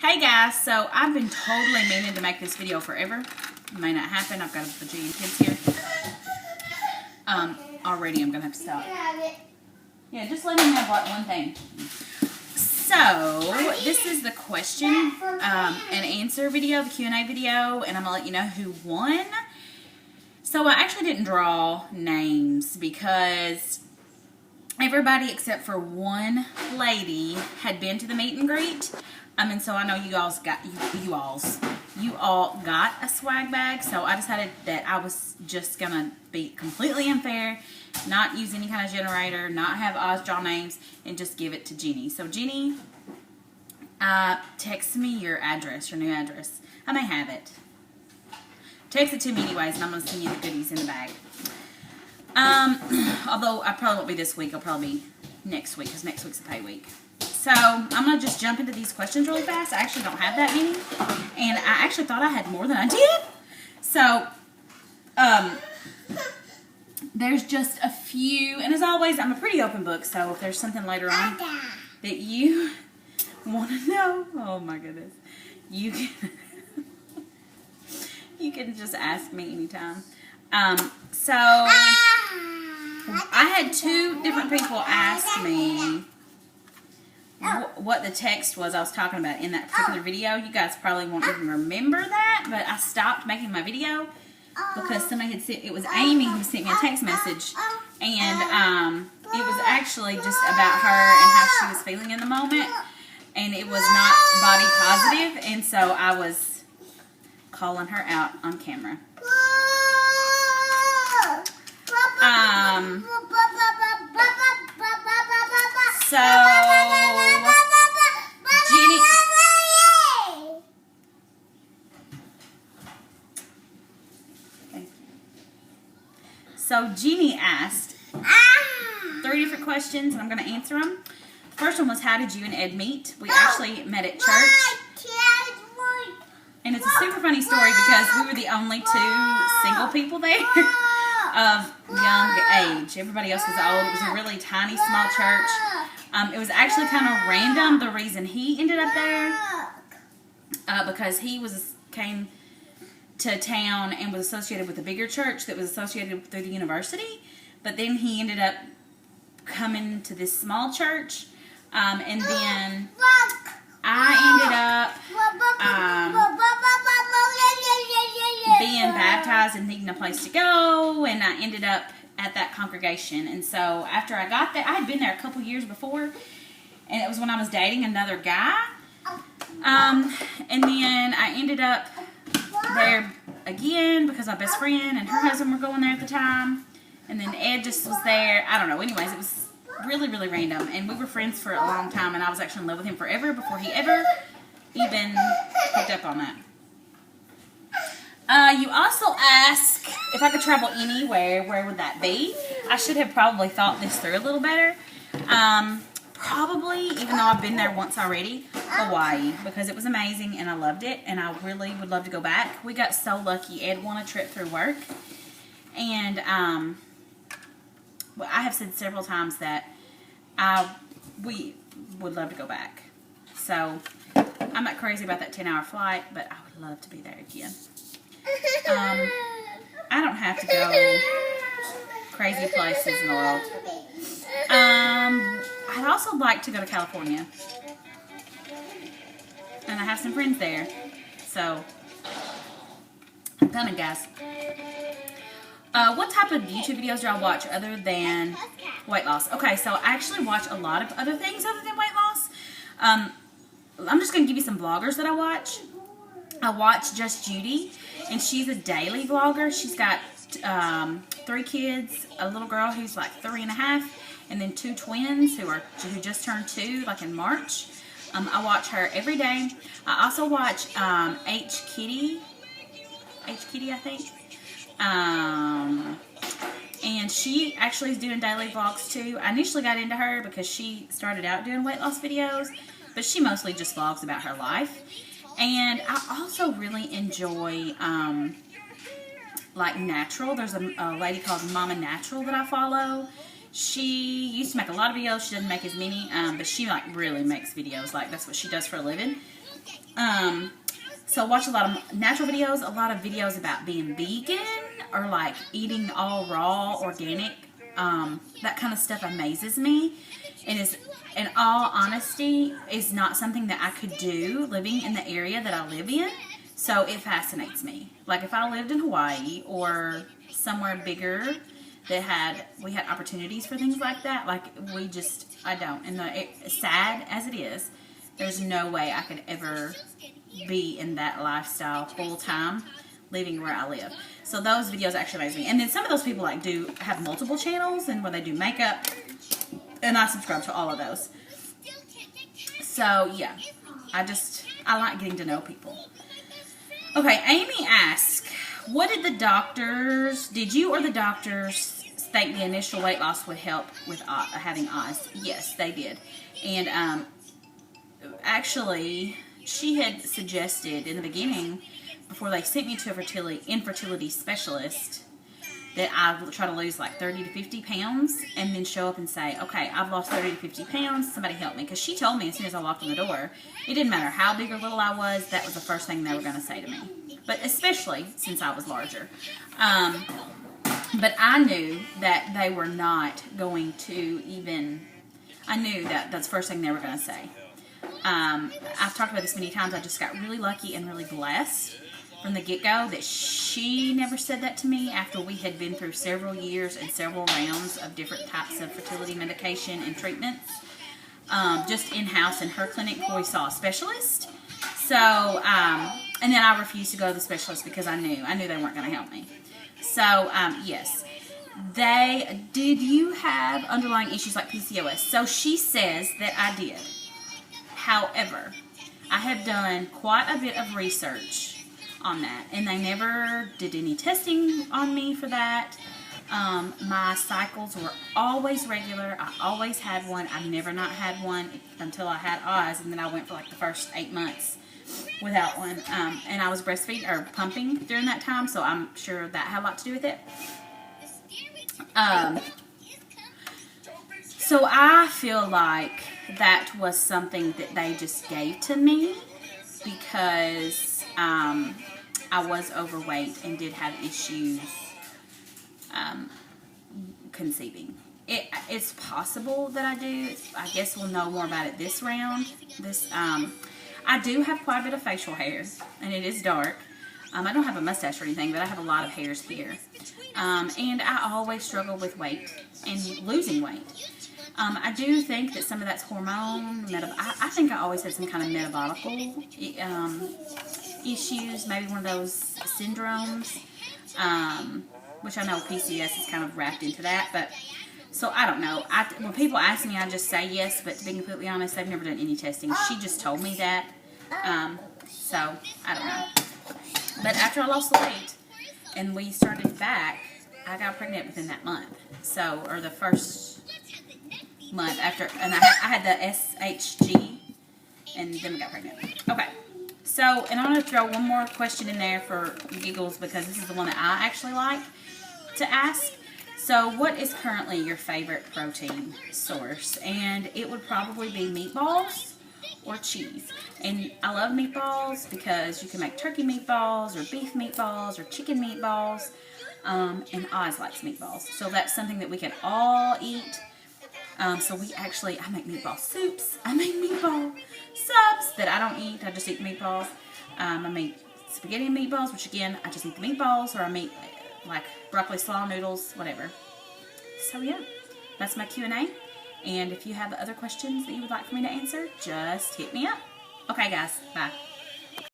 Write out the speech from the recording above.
Hey guys, so I've been totally meaning to make this video forever. It may not happen. I've got a bajillion kids here. Already I'm gonna have to stop. Yeah, just let me know one thing. So this is the question and answer video, the Q&A video, and I'm gonna let you know who won. So I actually didn't draw names because everybody except for one lady had been to the meet and greet. And so I know you all got a swag bag. So I decided that I was just gonna be completely unfair, not use any kind of generator, not have Oz draw names, and just give it to Jenny. So Jenny, text me your address, your new address. I may have it. Text it to me anyways, and I'm gonna send you the goodies in the bag. Although I probably won't be this week. I'll probably be next week because next week's a pay week. So I'm going to just jump into these questions really fast. I actually don't have that many. And I actually thought I had more than I did. So there's just a few. And as always, I'm a pretty open book. So if there's something later on that you want to know, oh my goodness, you can just ask me anytime. So I had two different people ask me what the text was I was talking about in that particular video. You guys probably won't even remember that, but I stopped making my video because somebody had sent, it was Amy who sent me a text message, and it was actually just about her and how she was feeling in the moment, and it was not body positive, and so I was calling her out on camera. So Jenny, Jenny asked 3 different questions, and I'm going to answer them. The first one was, how did you and Ed meet? We actually met at church. And it's a super funny story because we were the only 2 single people there of young age. Everybody else was old. It was a really tiny, small church. It was actually kind of random the reason he ended up there, because he came to town and was associated with a bigger church that was associated through the university, but then he ended up coming to this small church, and then I ended up being baptized and needing a place to go, and I ended up at that congregation. And so after I got there, I had been there a couple years before, and it was when I was dating another guy, and then I ended up there again because my best friend and her husband were going there at the time, and then Ed just was there. I don't know. Anyways, it was really, really random, and we were friends for a long time, and I was actually in love with him forever before he ever even picked up on that. You also asked if I could travel anywhere, where would that be? I should have probably thought this through a little better. Probably, even though I've been there once already, Hawaii, because it was amazing and I loved it, and I really would love to go back. We got so lucky. Ed won a trip through work, and well, I have said several times that we would love to go back. So I'm not crazy about that 10-hour flight, but I would love to be there again. I don't have to go crazy places in the world. I'd also like to go to California, and I have some friends there, so I'm coming, guys. What type of YouTube videos do I watch other than weight loss? Okay, so I actually watch a lot of other things other than weight loss. I'm just going to give you some vloggers that I watch. I watch Just Judy, and she's a daily vlogger. She's got 3 kids, a little girl who's like 3.5, and then 2 twins who just turned 2, like in March. I watch her every day. I also watch H Kitty, I think. And she actually is doing daily vlogs too. I initially got into her because she started out doing weight loss videos, but she mostly just vlogs about her life. And I also really enjoy like natural. There's a lady called Mama Natural that I follow. She used to make a lot of videos. She doesn't make as many, but she like really makes videos. Like that's what she does for a living. So watch a lot of natural videos, a lot of videos about being vegan or like eating all raw, organic. That kind of stuff amazes me, and is, in all honesty, is not something that I could do living in the area that I live in. So it fascinates me. Like if I lived in Hawaii or somewhere bigger that we had opportunities for things like that, like I don't. And sad as it is, there's no way I could ever be in that lifestyle full time living where I live. So those videos actually amaze me. And then some of those people like do have multiple channels and where they do makeup, and I subscribe to all of those. So yeah, I like getting to know people. Okay, Amy asked, did you or the doctors think the initial weight loss would help with having Oz? Yes, they did. And actually, she had suggested in the beginning, before they sent me to a infertility specialist, that I try to lose like 30 to 50 pounds and then show up and say, okay, I've lost 30 to 50 pounds, somebody help me. Because she told me as soon as I walked in the door, it didn't matter how big or little I was, that was the first thing they were going to say to me. But especially since I was larger. But I knew that they were not going to I knew that that's the first thing they were going to say. I've talked about this many times. I just got really lucky and really blessed from the get-go that she never said that to me after we had been through several years and several rounds of different types of fertility medication and treatments, just in-house in her clinic before we saw a specialist. So, and then I refused to go to the specialist because I knew they weren't going to help me. So, yes. Did you have underlying issues like PCOS? So she says that I did. However, I have done quite a bit of research on that, and they never did any testing on me for that. My cycles were always regular. I always had one. I never not had one until I had Oz, and then I went for like the first 8 months without one. And I was breastfeeding or pumping during that time, so I'm sure that had a lot to do with it. So I feel like that was something that they just gave to me because I was overweight and did have issues conceiving. It's possible that I do. I guess we'll know more about it this round. I do have quite a bit of facial hair, and it is dark. I don't have a mustache or anything, but I have a lot of hairs here. And I always struggle with weight and losing weight. I do think that some of that's hormone. I think I always had some kind of metabolical issues, maybe one of those syndromes, which I know PCOS is kind of wrapped into that. But so I don't know. When people ask me, I just say yes. But to be completely honest, I've never done any testing. She just told me that. So I don't know. But after I lost the weight and we started back, I got pregnant within that month. So, or the first month after, and I had the SHG, and then we got pregnant. Okay. So, and I'm going to throw one more question in there for giggles because this is the one that I actually like to ask. So, what is currently your favorite protein source? And it would probably be meatballs or cheese. And I love meatballs because you can make turkey meatballs or beef meatballs or chicken meatballs. And Oz likes meatballs. So that's something that we can all eat. So I make meatball soups. I make meatball subs that I don't eat. I just eat meatballs. I make spaghetti and meatballs, which again, I just eat the meatballs, or I make like broccoli slaw noodles, whatever. So yeah, that's my Q&A. And if you have other questions that you would like for me to answer, just hit me up. Okay guys, bye.